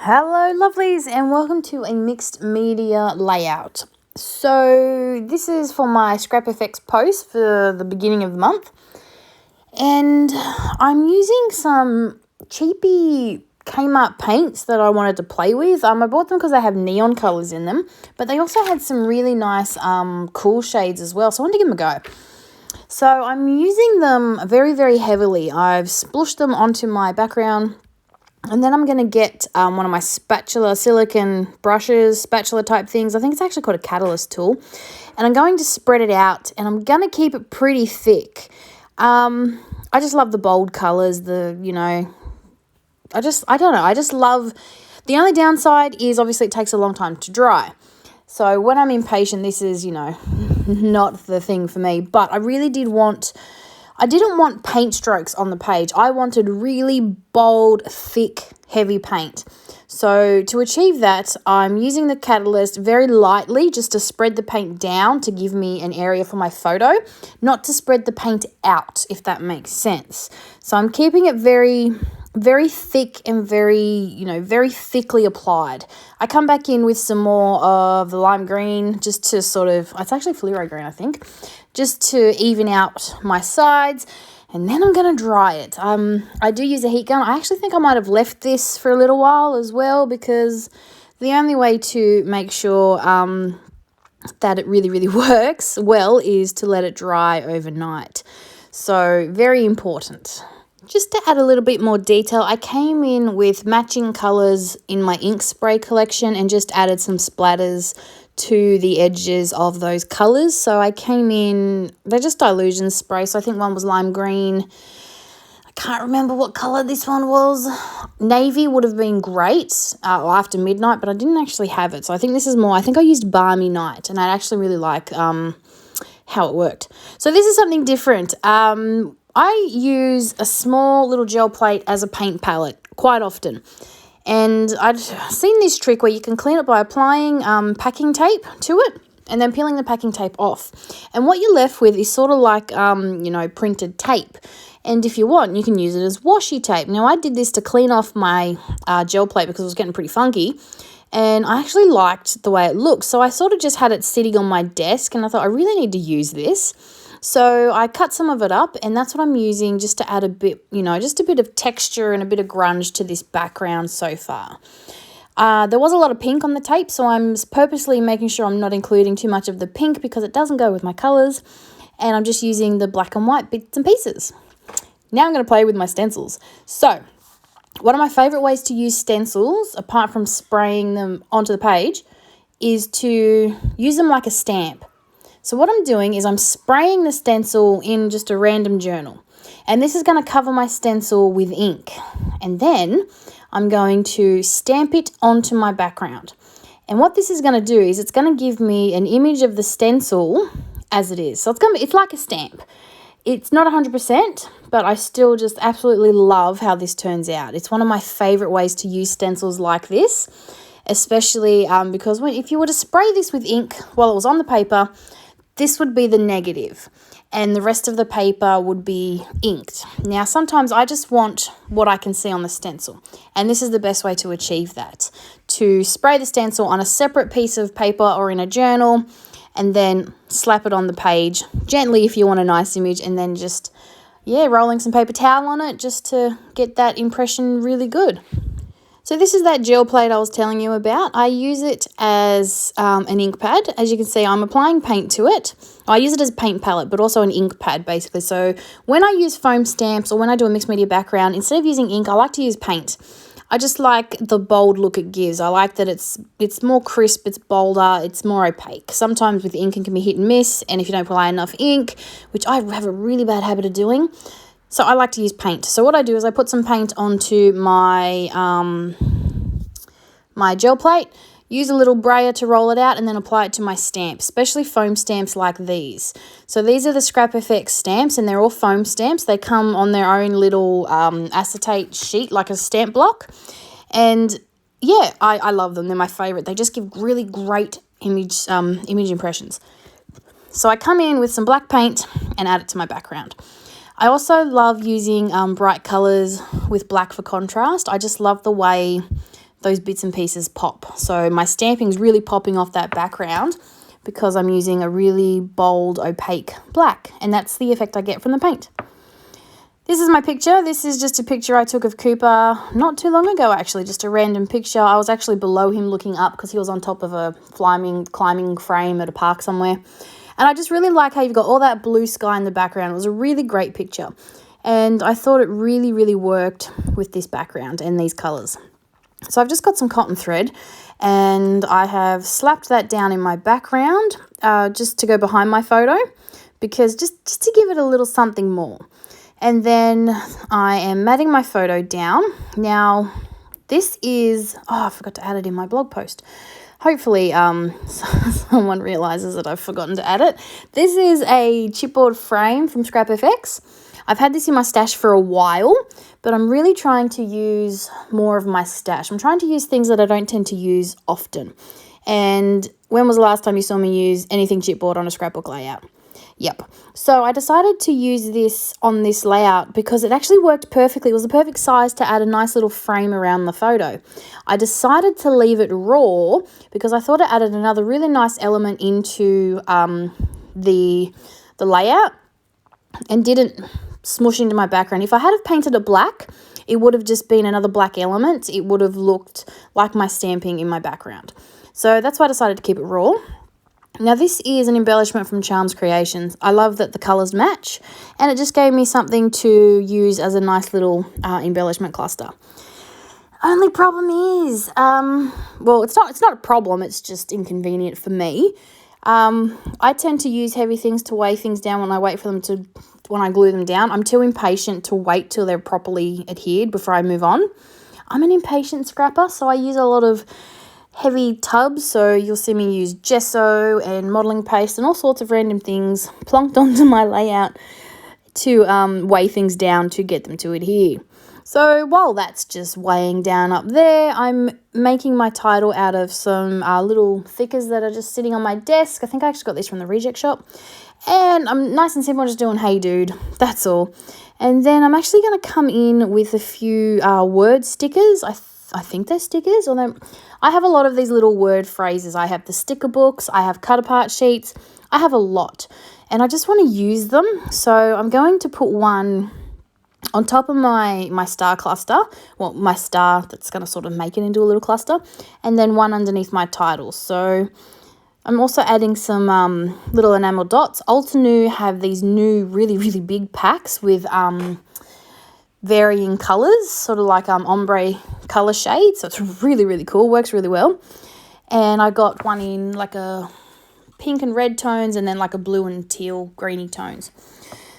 Hello lovelies and welcome to a mixed media layout. So this is for my Scrap FX post for the beginning of the month, and I'm using some cheapy Kmart paints that I wanted to play with. I bought them because they have neon colours in them, but they also had some really nice cool shades as well, so I wanted to give them a go. So I'm using them very, very heavily. I've splooshed them onto my background. And then I'm going to get one of my silicone brushes, spatula type things. I think it's actually called a catalyst tool. And I'm going to spread it out, and I'm going to keep it pretty thick. I just love the bold colours, I don't know, I just love, the only downside is obviously it takes a long time to dry. So when I'm impatient, this is, not the thing for me. But I didn't want paint strokes on the page. I wanted really bold, thick, heavy paint. So to achieve that, I'm using the catalyst very lightly just to spread the paint down to give me an area for my photo, not to spread the paint out, if that makes sense. So I'm keeping it very, very thick and very thickly applied. I come back in with some more of the lime green just to it's actually fluoro green, I think, just to even out my sides, and then I'm going to dry it. I do use a heat gun. I actually think I might have left this for a little while as well, because the only way to make sure that it really, really works well is to let it dry overnight. So very important. Just to add a little bit more detail, I came in with matching colours in my ink spray collection and just added some splatters to the edges of those colours. So I came in, they're just dilution spray. So I think one was lime green. I can't remember what colour this one was. Navy would have been great after midnight, but I didn't actually have it. So I think this is more, I think I used balmy night, and I actually really like how it worked. So this is something different. I use a small little gel plate as a paint palette quite often. And I'd seen this trick where you can clean it by applying packing tape to it and then peeling the packing tape off. And what you're left with is sort of like, printed tape. And if you want, you can use it as washi tape. Now, I did this to clean off my gel plate because it was getting pretty funky. And I actually liked the way it looked. So I sort of just had it sitting on my desk, and I thought I really need to use this. So I cut some of it up, and that's what I'm using just to add a bit, just a bit of texture and a bit of grunge to this background so far. There was a lot of pink on the tape, so I'm purposely making sure I'm not including too much of the pink because it doesn't go with my colours, and I'm just using the black and white bits and pieces. Now I'm going to play with my stencils. So one of my favourite ways to use stencils, apart from spraying them onto the page, is to use them like a stamp. So what I'm doing is I'm spraying the stencil in just a random journal. And this is going to cover my stencil with ink. And then I'm going to stamp it onto my background. And what this is going to do is it's going to give me an image of the stencil as it is. So it's like a stamp. It's not 100%, but I still just absolutely love how this turns out. It's one of my favourite ways to use stencils like this, especially because if you were to spray this with ink while it was on the paper, this would be the negative, and the rest of the paper would be inked. Now, sometimes I just want what I can see on the stencil, and this is the best way to achieve that. To spray the stencil on a separate piece of paper or in a journal, and then slap it on the page gently if you want a nice image, and then just, rolling some paper towel on it just to get that impression really good. So this is that gel plate I was telling you about. I use it as an ink pad. As you can see, I'm applying paint to it. I use it as a paint palette, but also an ink pad, basically. So when I use foam stamps or when I do a mixed media background, instead of using ink, I like to use paint. I just like the bold look it gives. I like that it's more crisp, it's bolder, it's more opaque. Sometimes with ink, it can be hit and miss, and if you don't apply enough ink, which I have a really bad habit of doing, so I like to use paint. So what I do is I put some paint onto my my gel plate, use a little brayer to roll it out, and then apply it to my stamps, especially foam stamps like these. So these are the Scrap FX stamps, and they're all foam stamps. They come on their own little acetate sheet, like a stamp block. And yeah, I love them. They're my favourite. They just give really great image impressions. So I come in with some black paint and add it to my background. I also love using bright colours with black for contrast. I just love the way those bits and pieces pop. So my stamping's really popping off that background because I'm using a really bold, opaque black, and that's the effect I get from the paint. This is my picture. This is just a picture I took of Cooper not too long ago, actually, just a random picture. I was actually below him looking up because he was on top of a climbing frame at a park somewhere. And I just really like how you've got all that blue sky in the background. It was a really great picture. And I thought it really, really worked with this background and these colours. So I've just got some cotton thread and I have slapped that down in my background just to go behind my photo, because just to give it a little something more. And then I am matting my photo down. Now, this is, I forgot to add it in my blog post. Hopefully someone realises that I've forgotten to add it. This is a chipboard frame from Scrap FX. I've had this in my stash for a while, but I'm really trying to use more of my stash. I'm trying to use things that I don't tend to use often. And when was the last time you saw me use anything chipboard on a scrapbook layout? Yep. So I decided to use this on this layout because it actually worked perfectly. It was the perfect size to add a nice little frame around the photo. I decided to leave it raw because I thought it added another really nice element into the layout and didn't smush into my background. If I had have painted it black, it would have just been another black element. It would have looked like my stamping in my background. So that's why I decided to keep it raw. Now, this is an embellishment from Charms Creations. I love that the colours match, and it just gave me something to use as a nice little embellishment cluster. Only problem is, well, it's not a problem, it's just inconvenient for me. I tend to use heavy things to weigh things down when I glue them down. I'm too impatient to wait till they're properly adhered before I move on. I'm an impatient scrapper, so I use a lot of heavy tubs, so you'll see me use gesso and modelling paste and all sorts of random things plonked onto my layout to weigh things down to get them to adhere. So while that's just weighing down up there, I'm making my title out of some little thickers that are just sitting on my desk. I think I actually got these from the reject shop. And I'm nice and simple, just doing hey dude, that's all. And then I'm actually going to come in with a few word stickers. I think they're stickers, although I have a lot of these little word phrases. I have the sticker books, I have cut apart sheets, I have a lot, and I just want to use them. So I'm going to put one on top of my star cluster, well, my star that's going to sort of make it into a little cluster, and then one underneath my title. So I'm also adding some little enamel dots. Altenew have these new really, really big packs with varying colours, sort of like ombre colour shades. So it's really, really cool, works really well. And I got one in like a pink and red tones and then like a blue and teal greeny tones.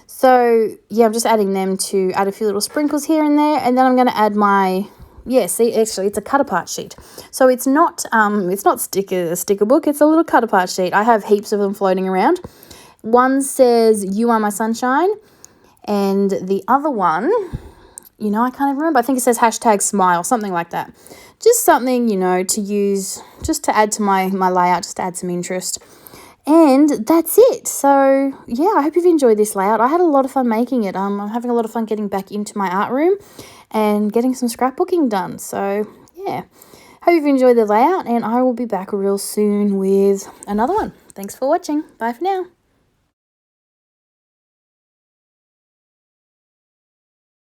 So yeah, I'm just adding them to add a few little sprinkles here and there. And then I'm going to add my, see, actually it's a cut apart sheet. So it's not a sticker book, it's a little cut apart sheet. I have heaps of them floating around. One says, "You are my sunshine." And the other one, I can't even remember. I think it says #smile, something like that. Just something, to use, just to add to my layout, just to add some interest. And that's it. So, yeah, I hope you've enjoyed this layout. I had a lot of fun making it. I'm having a lot of fun getting back into my art room and getting some scrapbooking done. So, yeah, hope you've enjoyed the layout, and I will be back real soon with another one. Thanks for watching. Bye for now.